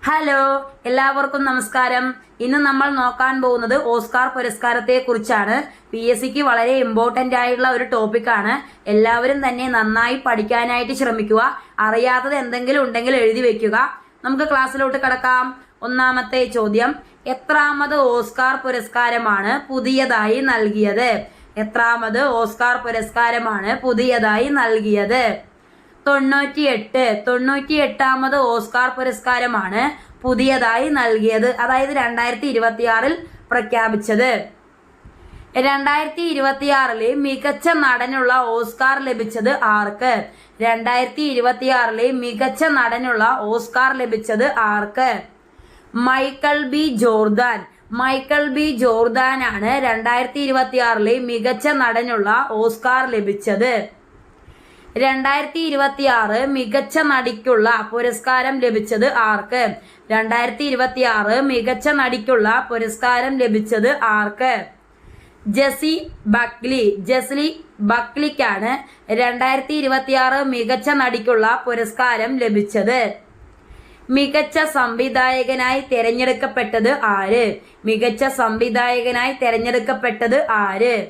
Hello, എല്ലാവർക്കും നമസ്കാരം. ഇന്ന് നമ്മൾ നോക്കാൻ പോകുന്നത് ഓസ്കാർ പുരസ്കാരത്തെ കുറിച്ചാണ്. PSCക്ക് വളരെ ഇമ്പോർട്ടന്റ് ആയിട്ടുള്ള ഒരു ടോപ്പിക്കാണ്. എല്ലാവരും തന്നെ നന്നായി പഠിക്കാനായിട്ട് ശ്രമിക്കുക. അറിയാത്തത് എന്തെങ്കിലും ഉണ്ടെങ്കിൽ എഴുതി വെക്കുക. നമുക്ക് ക്ലാസ്സിലോട്ട് കടക്കാം. ഒന്നാമത്തെ ചോദ്യം, എത്രാമത് ഓസ്കാർ പുരസ്കാരമാണ് പുതിയതായി നൽകിയത്? എത്രാമത് ഓസ്കാർ പുരസ്കാരമാണ് പുതിയതായി നൽകിയത്? 98ാമത് ഓസ്കാർ പുരസ്കാരമാണ് പുതിയതായി നൽകിയത്. അതായത് 2026 പ്രഖ്യാപിച്ചത്. 2026 മികച്ച നടനുള്ള ഓസ്കാർ ലഭിച്ചത് ആർക്ക്? 2026 മികച്ച നടനുള്ള ഓസ്കാർ ലഭിച്ചത് ആർക്ക്? Michael B Jordan. Michael B ജോർദാനാണ് 2026 മികച്ച നടനുള്ള ഓസ്കാർ ലഭിച്ചത്. 2026 മികച്ച നടിക്കുള്ള പുരസ്കാരം ലഭിച്ചത് ആർക്ക്? 2026 മികച്ച നടിക്കുള്ള പുരസ്കാരം ലഭിച്ചത് ആർക്ക്? ജെസ്സി ബക്ലി. ജെസ്ലി ബക്ലിക്കാണ് 2026 മികച്ച നടിക്കുള്ള പുരസ്കാരം ലഭിച്ചത്. മികച്ച സംവിധായകനായി തിരഞ്ഞെടുക്കപ്പെട്ടത് ആര്? മികച്ച സംവിധായകനായി തിരഞ്ഞെടുക്കപ്പെട്ടത് ആര്?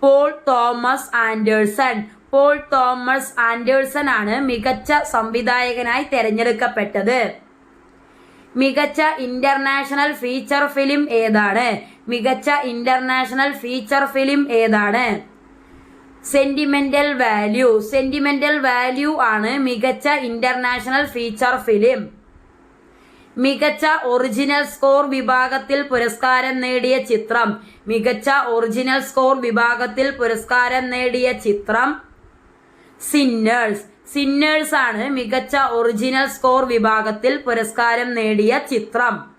Paul Thomas Anderson. Paul Thomas Anderson ആണ് മികച്ച സംവിധായകനായി തിരഞ്ഞെടുക്കപ്പെട്ടത്. മികച്ച ഇന്റർനാഷണൽ ഫീച്ചർ ഫിലിം ഏതാണ്? മികച്ച ഇന്റർനാഷണൽ ഫീച്ചർ ഫിലിം ഏതാണ്? Sentimental value. സെന്റിമെന്റൽ വാല്യൂ ആണ് മികച്ച ഇന്റർനാഷണൽ ഫീച്ചർ ഫിലിം. മികച്ച ഒറിജിനൽ സ്കോർ വിഭാഗത്തിൽ പുരസ്കാരം നേടിയ ചിത്രം. മികച്ച ഒറിജിനൽ സ്കോർ വിഭാഗത്തിൽ പുരസ്കാരം നേടിയ ചിത്രം സിന്നേഴ്സ്. സിന്നേഴ്സ് ആണ് മികച്ച ഒറിജിനൽ സ്കോർ വിഭാഗത്തിൽ പുരസ്കാരം നേടിയ ചിത്രം.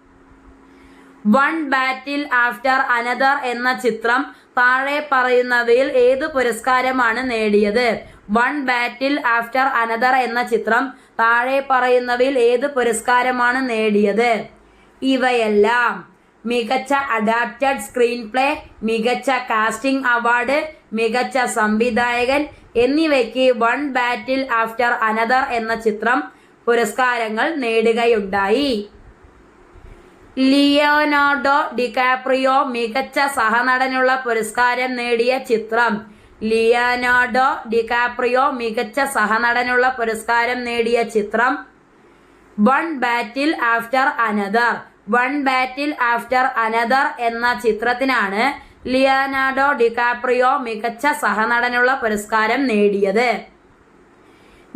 വൺ ബാറ്റിൽ ആഫ്റ്റർ അനദർ എന്ന ചിത്രം താഴെ പറയുന്നവയിൽ ഏത് പുരസ്കാരമാണ് നേടിയത്? വൺ ബാറ്റിൽ ആഫ്റ്റർ അനദർ എന്ന ചിത്രം താഴെ പറയുന്നവയിൽ ഏത് പുരസ്കാരമാണ് നേടിയത്? ഇവയെല്ലാം മികച്ച അഡാപ്റ്റഡ് സ്ക്രീൻ പ്ലേ, മികച്ച കാസ്റ്റിംഗ് അവാർഡ്, മികച്ച സംവിധായകൻ എന്നിവയ്ക്ക് വൺ ബാറ്റിൽ ആഫ്റ്റർ അനദർ എന്ന ചിത്രം പുരസ്കാരങ്ങൾ നേടുകയുണ്ടായി. ലിയോനാർഡോ ഡികാപ്രിയോ മികച്ച സഹനടനുള്ള പുരസ്കാരം നേടിയ ചിത്രം. ലിയോനാർഡോ ഡികാപ്രിയോ മികച്ച സഹനടനുള്ള പുരസ്കാരം നേടിയ ചിത്രം വൺ ബാറ്റിൽ ആഫ്റ്റർ അനദർ. വൺ ബാറ്റിൽ ആഫ്റ്റർ അനദർ എന്ന ചിത്രത്തിനാണ് ലിയോനാർഡോ ഡികാപ്രിയോ മികച്ച സഹനടനുള്ള പുരസ്കാരം നേടിയത്.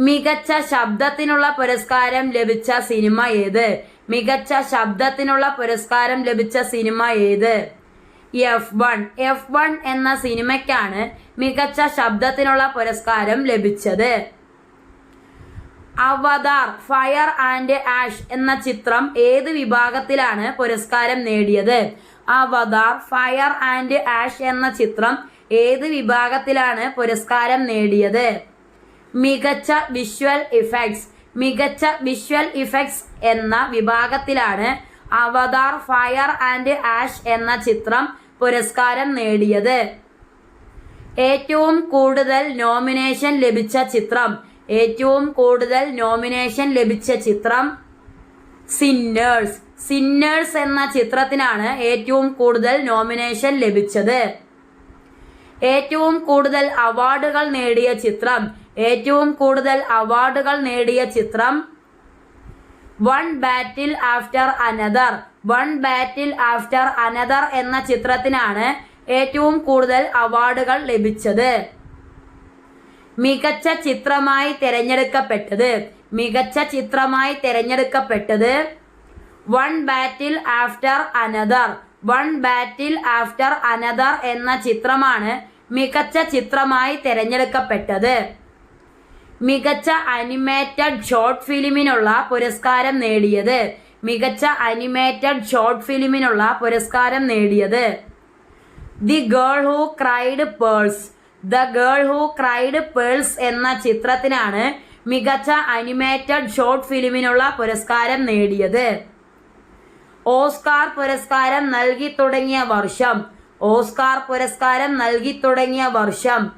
മികച്ച ശബ്ദത്തിനുള്ള പുരസ്കാരം ലഭിച്ച സിനിമ ഏത്? മികച്ച ശബ്ദത്തിനുള്ള പുരസ്കാരം ലഭിച്ച സിനിമ ഏത്? F1. F1 എന്ന സിനിമയ്ക്കാണ് മികച്ച ശബ്ദത്തിനുള്ള പുരസ്കാരം ലഭിച്ചത്. അവതാർ ഫയർ ആൻഡ് ആഷ് എന്ന ചിത്രം ഏത് വിഭാഗത്തിലാണ് പുരസ്കാരം നേടിയത്? അവതാർ ഫയർ ആൻഡ് ആഷ് എന്ന ചിത്രം ഏത് വിഭാഗത്തിലാണ് പുരസ്കാരം നേടിയത്? മികച്ച വിഷ്വൽ ഇഫക്ട്സ്. മികച്ച വിഷ്വൽ ഇഫക്ട്സ് എന്ന വിഭാഗത്തിലാണ് അവതാർ ഫയർ ആൻഡ് ആഷ് എന്ന ചിത്രം പുരസ്കാരം നേടിയത്. ഏറ്റവും കൂടുതൽ നോമിനേഷൻ ലഭിച്ച ചിത്രം. ഏറ്റവും കൂടുതൽ നോമിനേഷൻ ലഭിച്ച ചിത്രം സിന്നേഴ്സ്. സിന്നേഴ്സ് എന്ന ചിത്രത്തിനാണ് ഏറ്റവും കൂടുതൽ നോമിനേഷൻ ലഭിച്ചത്. ഏറ്റവും കൂടുതൽ അവാർഡുകൾ നേടിയ ചിത്രം. ഏറ്റവും കൂടുതൽ അവാർഡുകൾ നേടിയ ചിത്രം വൺ ബാറ്റിൽ ആഫ്റ്റർ അനദർ. വൺ ബാറ്റിൽ ആഫ്റ്റർ അനദർ എന്ന ചിത്രത്തിനാണ് ഏറ്റവും കൂടുതൽ അവാർഡുകൾ ലഭിച്ചത്. മികച്ച ചിത്രമായി തിരഞ്ഞെടുക്കപ്പെട്ടത്. മികച്ച ചിത്രമായി തിരഞ്ഞെടുക്കപ്പെട്ടത് വൺ ബാറ്റിൽ ആഫ്റ്റർ അനദർ. വൺ ബാറ്റിൽ ആഫ്റ്റർ അനദർ എന്ന ചിത്രമാണ് മികച്ച ചിത്രമായി തിരഞ്ഞെടുക്കപ്പെട്ടത്. മികച്ച അനിമേറ്റഡ് ഷോർട്ട് ഫിലിമിനുള്ള പുരസ്കാരം നേടിയത്. മികച്ച അനിമേറ്റഡ് ഷോർട്ട് ഫിലിമിനുള്ള പുരസ്കാരം നേടിയത് the girl who cried pearls. The girl who cried pearls എന്ന ചിത്രത്തിനാണ് മികച്ച അനിമേറ്റഡ് ഷോർട്ട് ഫിലിമിനുള്ള പുരസ്കാരം നേടിയത്. ഓസ്കാർ പുരസ്കാരം നൽകി തുടങ്ങിയ വർഷം. ഓസ്കാർ പുരസ്കാരം നൽകി തുടങ്ങിയ വർഷം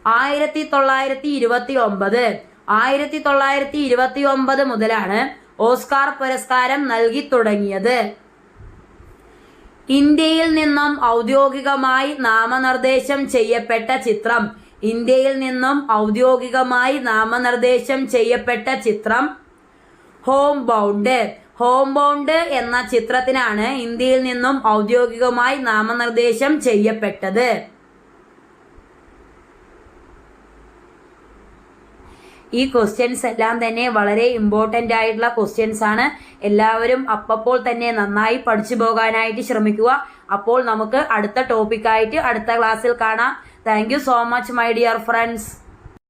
1929. 1929 മുതലാണ് ഓസ്കാർ പുരസ്കാരം നൽകി തുടങ്ങിയത്? ഇന്ത്യയിൽ നിന്നും ഔദ്യോഗികമായി നാമനിർദ്ദേശം ചെയ്യപ്പെട്ട ചിത്രം. ഇന്ത്യയിൽ നിന്നും ഔദ്യോഗികമായി നാമനിർദ്ദേശം ചെയ്യപ്പെട്ട ചിത്രം ഹോം ബൗണ്ട്. ഹോം ബൗണ്ട് എന്ന ചിത്രത്തിനാണ് ഇന്ത്യയിൽ നിന്നും ഔദ്യോഗികമായി നാമനിർദ്ദേശം ചെയ്യപ്പെട്ടത്. ഈ ക്വസ്റ്റ്യൻസ് എല്ലാം തന്നെ വളരെ ഇമ്പോർട്ടൻ്റ് ആയിട്ടുള്ള ക്വസ്റ്റ്യൻസ് ആണ്. എല്ലാവരും അപ്പോൾ തന്നെ നന്നായി പഠിച്ചു പോകാനായിട്ട് ശ്രമിക്കുക. അപ്പോൾ നമുക്ക് അടുത്ത ടോപ്പിക്കായിട്ട് അടുത്ത ക്ലാസ്സിൽ കാണാം. Thank you so much my dear friends.